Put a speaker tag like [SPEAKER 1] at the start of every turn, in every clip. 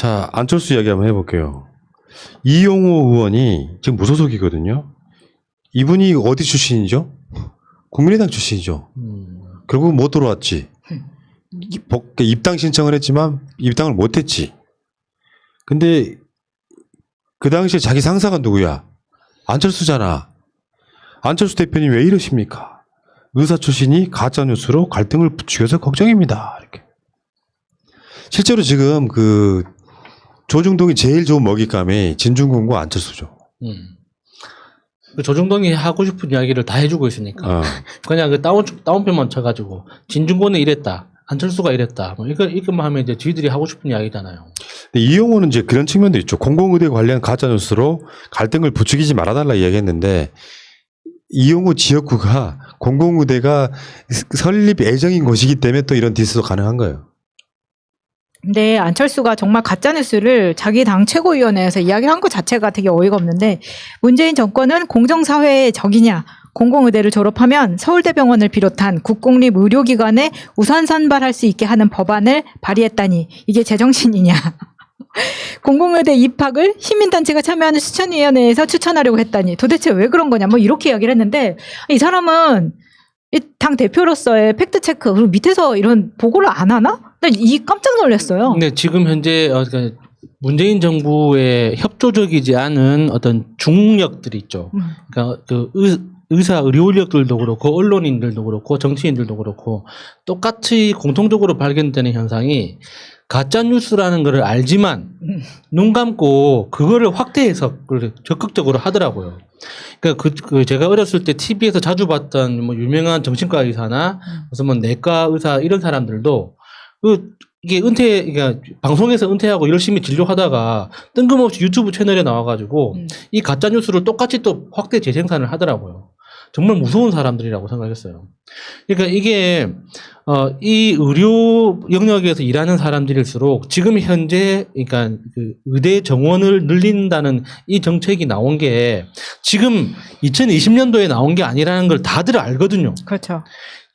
[SPEAKER 1] 자, 안철수 이야기 한번 해볼게요. 이용호 의원이 지금 무소속이거든요. 이분이 어디 출신이죠? 국민의당 출신이죠. 결국 못 들어왔지. 입당 신청을 했지만 입당을 못했지. 근데 그 당시에 자기 상사가 누구야? 안철수잖아. 안철수 대표님 왜 이러십니까? 의사 출신이 가짜뉴스로 갈등을 부추겨서 걱정입니다. 이렇게. 실제로 지금 그 조중동이 제일 좋은 먹잇감이 진중권과 안철수죠.
[SPEAKER 2] 조중동이 하고 싶은 이야기를 다 해주고 있으니까 그냥 그 다운표만 쳐가지고 진중권은 이랬다, 안철수가 이랬다, 뭐 이것만 하면 이제 저희들이 하고 싶은 이야기잖아요.
[SPEAKER 1] 근데 이용호는 이제 그런 측면도 있죠. 공공의대 관련 가짜뉴스로 갈등을 부추기지 말아달라 이야기했는데 이용호 지역구가 공공의대가 설립 예정인 곳이기 때문에 또 이런 디스도 가능한 거예요.
[SPEAKER 3] 근데 안철수가 정말 가짜뉴스를 자기 당 최고위원회에서 이야기를 한 것 자체가 되게 어이가 없는데, 문재인 정권은 공정사회의 적이냐, 공공의대를 졸업하면 서울대병원을 비롯한 국공립 의료기관에 우선 선발할 수 있게 하는 법안을 발의했다니 이게 제정신이냐. 공공의대 입학을 시민단체가 참여하는 추천위원회에서 추천하려고 했다니 도대체 왜 그런 거냐, 뭐 이렇게 이야기를 했는데, 이 사람은 이 당 대표로서의 팩트체크, 그리고 밑에서 이런 보고를 안 하나? 이 깜짝 놀랐어요.
[SPEAKER 2] 근데 지금 현재 그러니까 문재인 정부의 협조적이지 않은 어떤 중력들이 있죠. 그러니까 그 의사 의료인력들도 그렇고 언론인들도 그렇고 정치인들도 그렇고 똑같이 공통적으로 발견되는 현상이 가짜 뉴스라는 것을 알지만 눈 감고 그거를 확대 해석을 적극적으로 하더라고요. 그러니까 제가 어렸을 때 TV에서 자주 봤던 뭐 유명한 정신과 의사나 무슨 뭐 내과 의사 이런 사람들도 이게 그러니까 방송에서 은퇴하고 열심히 진료하다가 뜬금없이 유튜브 채널에 나와가지고 이 가짜 뉴스를 똑같이 또 확대 재생산을 하더라고요. 정말 무서운 사람들이라고 생각했어요. 그러니까 이게 이 의료 영역에서 일하는 사람들일수록 지금 현재 그러니까 그 의대 정원을 늘린다는 이 정책이 나온 게 지금 2020년도에 나온 게 아니라는 걸 다들 알거든요.
[SPEAKER 3] 그렇죠.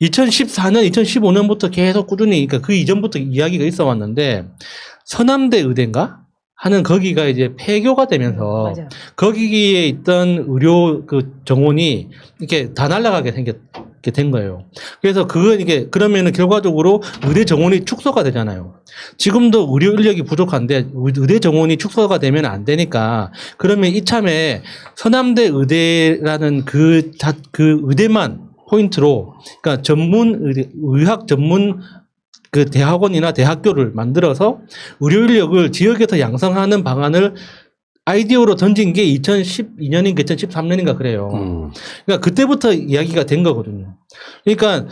[SPEAKER 2] 2014년, 2015년부터 계속 꾸준히, 그러니까 그 이전부터 이야기가 있어 왔는데, 서남대 의대인가? 하는 거기가 이제 폐교가 되면서,
[SPEAKER 3] 맞아요.
[SPEAKER 2] 거기에 있던 의료 그 정원이 이렇게 다 날아가게 생겼게 된 거예요. 그래서 이게, 그러면은 결과적으로 의대 정원이 축소가 되잖아요. 지금도 의료 인력이 부족한데, 의대 정원이 축소가 되면 안 되니까, 그러면 이참에 서남대 의대라는 그 의대만 포인트로, 그러니까 의학 전문 그 대학원이나 대학교를 만들어서 의료 인력을 지역에서 양성하는 방안을 아이디어로 던진 게 2012년인가 2013년인가 그래요. 그러니까 그때부터 이야기가 된 거거든요. 그러니까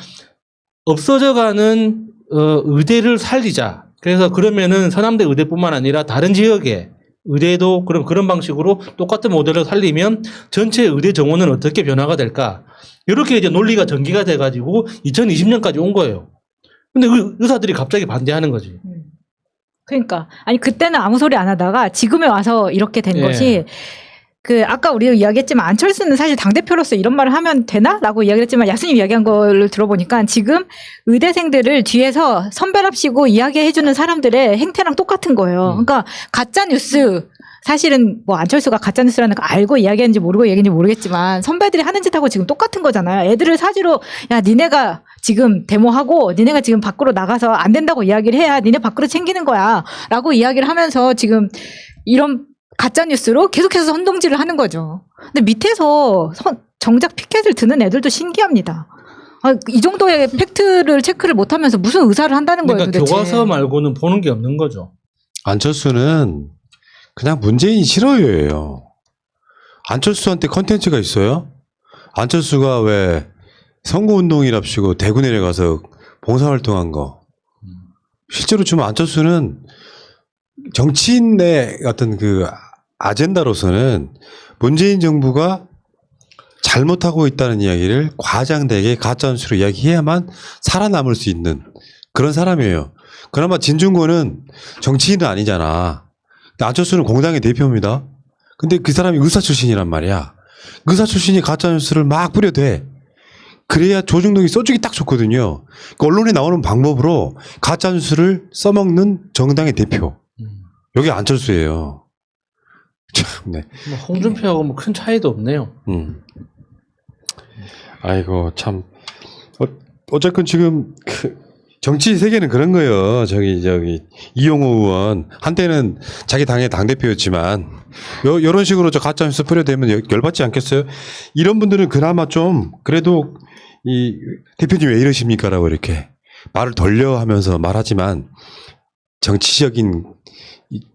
[SPEAKER 2] 없어져가는 의대를 살리자. 그래서 그러면은 서남대 의대뿐만 아니라 다른 지역에 의대도 그런 방식으로 똑같은 모델을 살리면 전체 의대 정원은 어떻게 변화가 될까? 이렇게 이제 논리가 전개가 돼가지고 2020년까지 온 거예요. 근데 의사들이 갑자기 반대하는 거지.
[SPEAKER 3] 그러니까 아니 그때는 아무 소리 안 하다가 지금에 와서 이렇게 된
[SPEAKER 2] 예.
[SPEAKER 3] 것이, 그 아까 우리가 이야기했지만 안철수는 사실 당대표로서 이런 말을 하면 되나? 라고 이야기를 했지만 야수님 이야기한 걸 들어보니까 지금 의대생들을 뒤에서 선배랍시고 이야기해주는 사람들의 행태랑 똑같은 거예요. 그러니까 가짜뉴스, 사실은 뭐 안철수가 가짜뉴스라는 거 알고 이야기했는지 모르고 얘기했는지 모르겠지만 선배들이 하는 짓하고 지금 똑같은 거잖아요. 애들을 사지로 야 니네가 지금 데모하고 니네가 지금 밖으로 나가서 안 된다고 이야기를 해야 니네 밖으로 챙기는 거야 라고 이야기를 하면서 지금 이런 가짜뉴스로 계속해서 선동질을 하는 거죠. 근데 밑에서 정작 피켓을 드는 애들도 신기합니다. 이 정도의 팩트를 체크를 못하면서 무슨 의사를 한다는 거예요.
[SPEAKER 2] 그러니까
[SPEAKER 3] 도대체.
[SPEAKER 2] 교과서 말고는 보는 게 없는 거죠.
[SPEAKER 1] 안철수는 그냥 문재인 싫어요예요. 안철수한테 컨텐츠가 있어요? 안철수가 왜 선거운동이랍시고 대구 내려가서 봉사활동한 거. 실제로 좀 안철수는 정치인의 어떤 그 아젠다로서는 문재인 정부가 잘못하고 있다는 이야기를 과장되게 가짜뉴스로 이야기해야만 살아남을 수 있는 그런 사람이에요. 그나마 진중권은 정치인은 아니잖아. 안철수는 공당의 대표입니다. 근데 그 사람이 의사 출신이란 말이야. 의사 출신이 가짜뉴스를 막 뿌려대. 그래야 조중동이 써주기 딱 좋거든요. 그러니까 언론에 나오는 방법으로 가짜뉴스를 써먹는 정당의 대표. 여기 안철수예요. 참, 네.
[SPEAKER 2] 뭐 홍준표하고 뭐 큰 차이도 없네요.
[SPEAKER 1] 아이고, 참. 어쨌건 지금, 정치 세계는 그런 거예요. 이용호 의원. 한때는 자기 당의 당대표였지만, 요런 식으로 저 가짜뉴스 뿌려대면 열받지 않겠어요? 이런 분들은 그나마 좀, 그래도, 대표님 왜 이러십니까? 라고 이렇게 말을 돌려 하면서 말하지만, 정치적인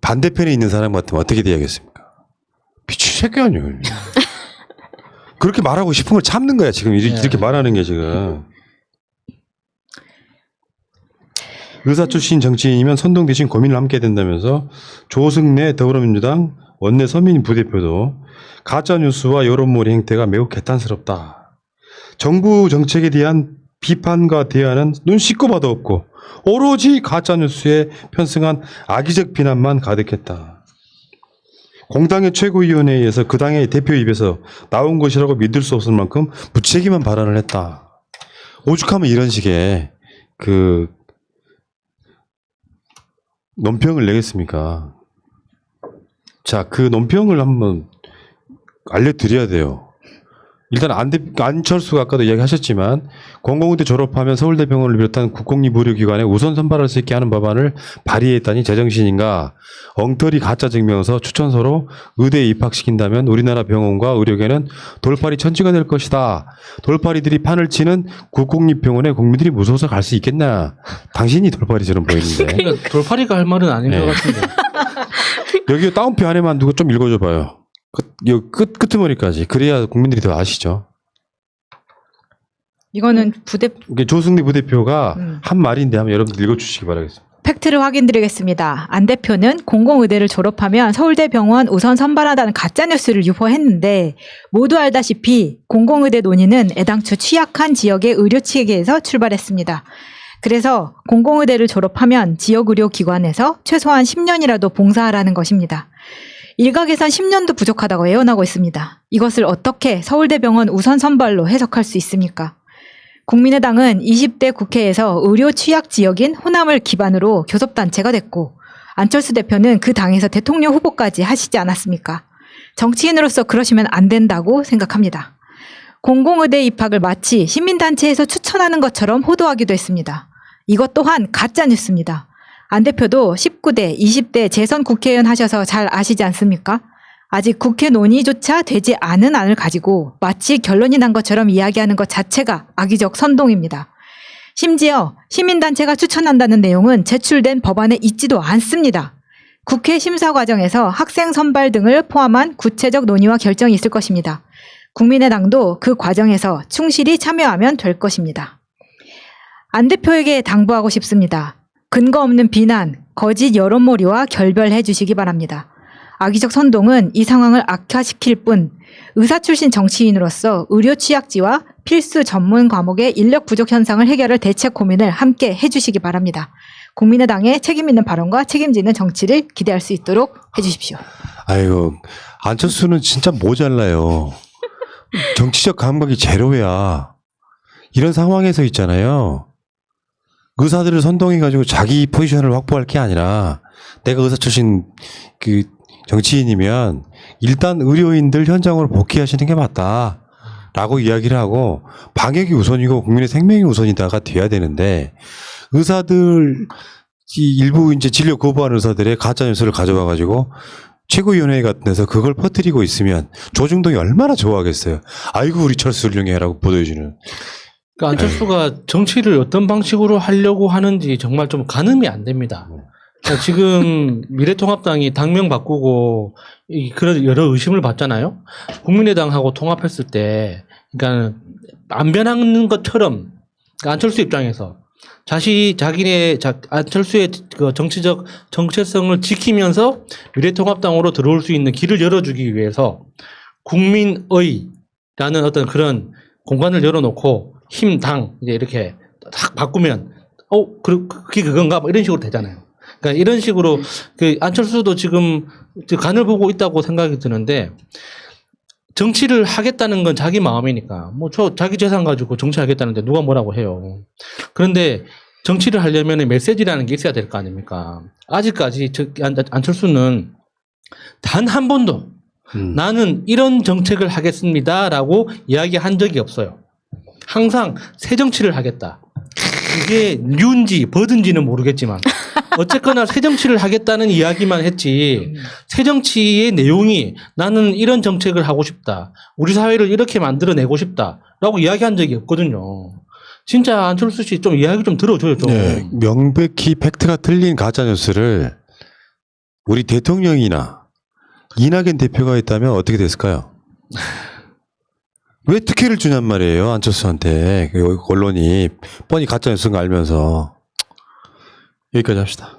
[SPEAKER 1] 반대편에 있는 사람 같으면 어떻게 돼야겠습니까? 미친 새끼 아니에요. 그렇게 말하고 싶은 걸 참는 거야, 지금. 이렇게 말하는 게 지금. 의사 출신 정치인이면 선동 대신 고민을 함께 된다면서 조승래 더불어민주당 원내 서민 부대표도 가짜뉴스와 여론몰이 행태가 매우 개탄스럽다. 정부 정책에 대한 비판과 대안은 눈 씻고 봐도 없고 오로지 가짜뉴스에 편승한 악의적 비난만 가득했다. 공당의 최고위원회에서 그 당의 대표 입에서 나온 것이라고 믿을 수 없을 만큼 무책임한 발언을 했다. 오죽하면 이런 식의 논평을 내겠습니까? 자, 그 논평을 한번 알려드려야 돼요. 일단 안철수가 아까도 이야기하셨지만 공공의대 졸업하면 서울대병원을 비롯한 국공립의료기관에 우선 선발할 수 있게 하는 법안을 발의했다니 제정신인가? 엉터리 가짜 증명서 추천서로 의대에 입학시킨다면 우리나라 병원과 의료계는 돌팔이 천지가 될 것이다. 돌팔이들이 판을 치는 국공립병원에 국민들이 무서워서 갈 수 있겠나? 당신이 돌팔이처럼 보이는데.
[SPEAKER 2] 그러니까 돌팔이가 할 말은 아닌 것 같은데.
[SPEAKER 1] 여기 따옴표 안에만 두고 좀 읽어줘봐요. 끄트머리까지. 그래야 국민들이 더 아시죠.
[SPEAKER 3] 이거는
[SPEAKER 1] 조승래 부대표가 한 말인데 한번 여러분들 읽어주시기 바라겠습니다.
[SPEAKER 3] 팩트를 확인드리겠습니다. 안 대표는 공공의대를 졸업하면 서울대병원 우선 선발한다는 가짜뉴스를 유포했는데 모두 알다시피 공공의대 논의는 애당초 취약한 지역의 의료체계에서 출발했습니다. 그래서 공공의대를 졸업하면 지역의료기관에서 최소한 10년이라도 봉사하라는 것입니다. 일각에선 10년도 부족하다고 예언하고 있습니다. 이것을 어떻게 서울대병원 우선 선발로 해석할 수 있습니까? 국민의당은 20대 국회에서 의료 취약 지역인 호남을 기반으로 교섭단체가 됐고 안철수 대표는 그 당에서 대통령 후보까지 하시지 않았습니까? 정치인으로서 그러시면 안 된다고 생각합니다. 공공의대 입학을 마치 시민단체에서 추천하는 것처럼 호도하기도 했습니다. 이것 또한 가짜뉴스입니다. 안 대표도 19대, 20대 재선 국회의원 하셔서 잘 아시지 않습니까? 아직 국회 논의조차 되지 않은 안을 가지고 마치 결론이 난 것처럼 이야기하는 것 자체가 악의적 선동입니다. 심지어 시민단체가 추천한다는 내용은 제출된 법안에 있지도 않습니다. 국회 심사 과정에서 학생 선발 등을 포함한 구체적 논의와 결정이 있을 것입니다. 국민의당도 그 과정에서 충실히 참여하면 될 것입니다. 안 대표에게 당부하고 싶습니다. 근거 없는 비난, 거짓 여론몰이와 결별해 주시기 바랍니다. 악의적 선동은 이 상황을 악화시킬 뿐 의사 출신 정치인으로서 의료 취약지와 필수 전문 과목의 인력 부족 현상을 해결할 대책 고민을 함께 해주시기 바랍니다. 국민의당의 책임 있는 발언과 책임지는 정치를 기대할 수 있도록 해주십시오.
[SPEAKER 1] 아이고, 안철수는 진짜 모자라요. 정치적 감각이 제로야. 이런 상황에서 있잖아요. 의사들을 선동해가지고 자기 포지션을 확보할 게 아니라 내가 의사 출신 정치인이면 일단 의료인들 현장으로 복귀하시는 게 맞다라고 이야기를 하고 방역이 우선이고 국민의 생명이 우선이다가 돼야 되는데 의사들 일부 이제 진료 거부하는 의사들의 가짜 뉴스를 가져와 가지고 최고위원회 같은 데서 그걸 퍼뜨리고 있으면 조중동이 얼마나 좋아하겠어요. 아이고 우리 철수 훌륭해라고 보도해주는.
[SPEAKER 2] 그러니까 안철수가 정치를 어떤 방식으로 하려고 하는지 정말 좀 가늠이 안 됩니다. 그러니까 지금 미래통합당이 당명 바꾸고 그런 여러 의심을 받잖아요. 국민의당하고 통합했을 때, 그러니까 안 변하는 것처럼 그러니까 안철수 입장에서 안철수의 그 정치적 정체성을 지키면서 미래통합당으로 들어올 수 있는 길을 열어주기 위해서 국민의라는 어떤 그런 공간을 열어놓고 힘당 이제 이렇게 딱 바꾸면 그게 그건가 뭐 이런 식으로 되잖아요. 그러니까 이런 식으로 그 안철수도 지금 간을 보고 있다고 생각이 드는데 정치를 하겠다는 건 자기 마음이니까 뭐 자기 재산 가지고 정치하겠다는데 누가 뭐라고 해요. 그런데 정치를 하려면 메시지라는 게 있어야 될 거 아닙니까? 아직까지 안철수는 단 한 번도 나는 이런 정책을 하겠습니다라고 이야기한 적이 없어요. 항상 새 정치를 하겠다. 이게 뉴인지 버든지는 모르겠지만 어쨌거나 새 정치를 하겠다는 이야기만 했지 새 정치의 내용이 나는 이런 정책을 하고 싶다. 우리 사회를 이렇게 만들어내고 싶다라고 이야기한 적이 없거든요. 진짜 안철수 씨 좀 이야기 좀 들어줘요. 좀.
[SPEAKER 1] 네, 명백히 팩트가 틀린 가짜뉴스를 우리 대통령이나 이낙연 대표가 있다면 어떻게 됐을까요? 왜 특혜를 주냔 말이에요, 안철수한테. 언론이 뻔히 가짜뉴스인 거 알면서. 여기까지 합시다.